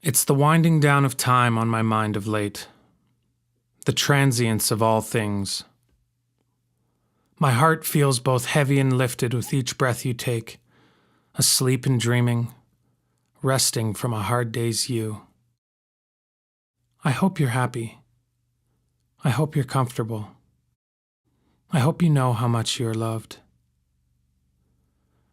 It's the winding down of time on my mind of late, the transience of all things. My heart feels both heavy and lifted with each breath you take, asleep and dreaming, resting from a hard day's you. I hope you're happy. I hope you're comfortable. I hope you know how much you are loved.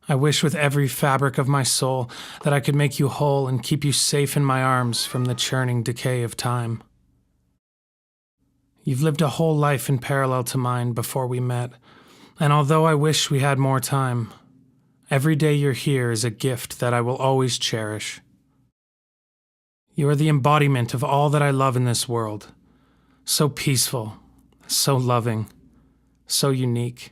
I wish with every fabric of my soul that I could make you whole and keep you safe in my arms from the churning decay of time. You've lived a whole life in parallel to mine before we met, and although I wish we had more time, every day you're here is a gift that I will always cherish. You are the embodiment of all that I love in this world, so peaceful, so loving, so unique.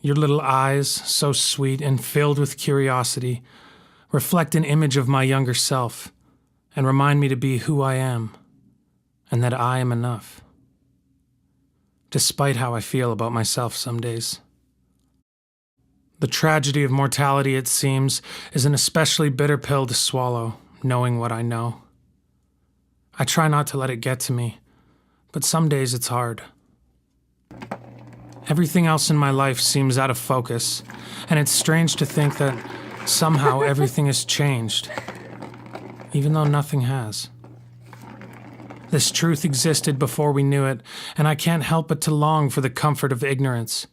Your little eyes, so sweet and filled with curiosity, reflect an image of my younger self and remind me to be who I am and that I am enough, despite how I feel about myself some days. The tragedy of mortality, it seems, is an especially bitter pill to swallow, knowing what I know. I try not to let it get to me, but some days it's hard. Everything else in my life seems out of focus, and it's strange to think that somehow everything has changed, even though nothing has. This truth existed before we knew it, and I can't help but to long for the comfort of ignorance,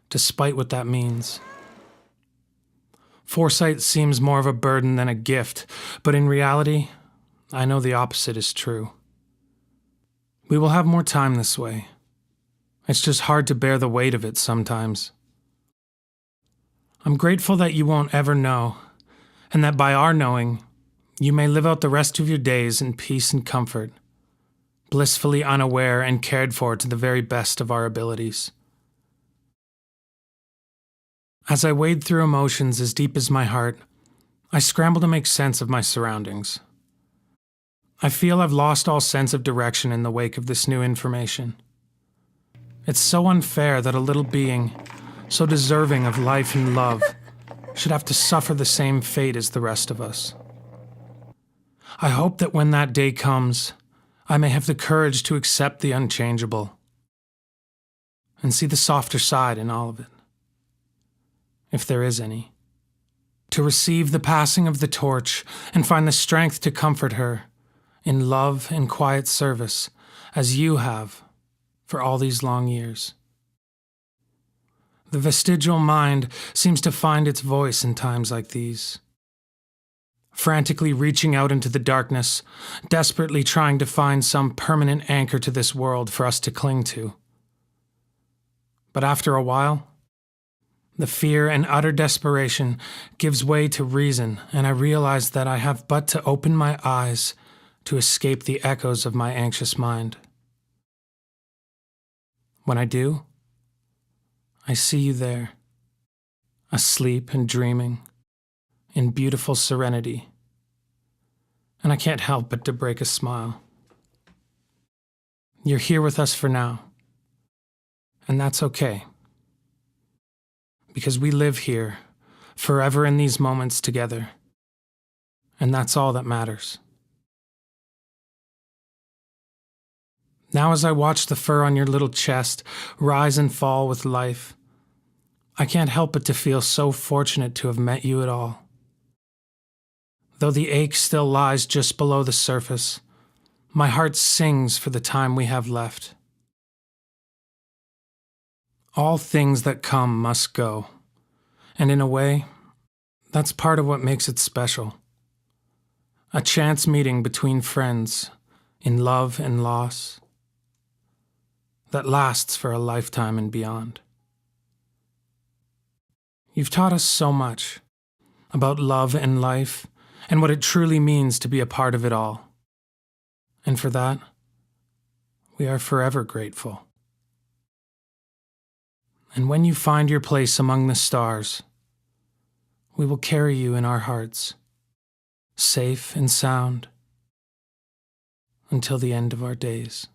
despite what that means. Foresight seems more of a burden than a gift, but in reality, I know the opposite is true. We will have more time this way. It's just hard to bear the weight of it sometimes. I'm grateful that you won't ever know, and that by our knowing, you may live out the rest of your days in peace and comfort, blissfully unaware and cared for to the very best of our abilities. As I wade through emotions as deep as my heart, I scramble to make sense of my surroundings. I feel I've lost all sense of direction in the wake of this new information. It's so unfair that a little being, so deserving of life and love, should have to suffer the same fate as the rest of us. I hope that when that day comes, I may have the courage to accept the unchangeable and see the softer side in all of it, if there is any. To receive the passing of the torch and find the strength to comfort her in love and quiet service, as you have for all these long years. The vestigial mind seems to find its voice in times like these, frantically reaching out into the darkness, desperately trying to find some permanent anchor to this world for us to cling to. But after a while, the fear and utter desperation gives way to reason, and I realize that I have but to open my eyes to escape the echoes of my anxious mind. When I do, I see you there, asleep and dreaming, in beautiful serenity, and I can't help but to break a smile. You're here with us for now, and that's okay, because we live here forever in these moments together, and that's all that matters. Now as I watch the fur on your little chest rise and fall with life, I can't help but to feel so fortunate to have met you at all. Though the ache still lies just below the surface, my heart sings for the time we have left. All things that come must go, and in a way, that's part of what makes it special. A chance meeting between friends, in love and loss, that lasts for a lifetime and beyond. You've taught us so much about love and life and what it truly means to be a part of it all. And for that, we are forever grateful. And when you find your place among the stars, we will carry you in our hearts, safe and sound, until the end of our days.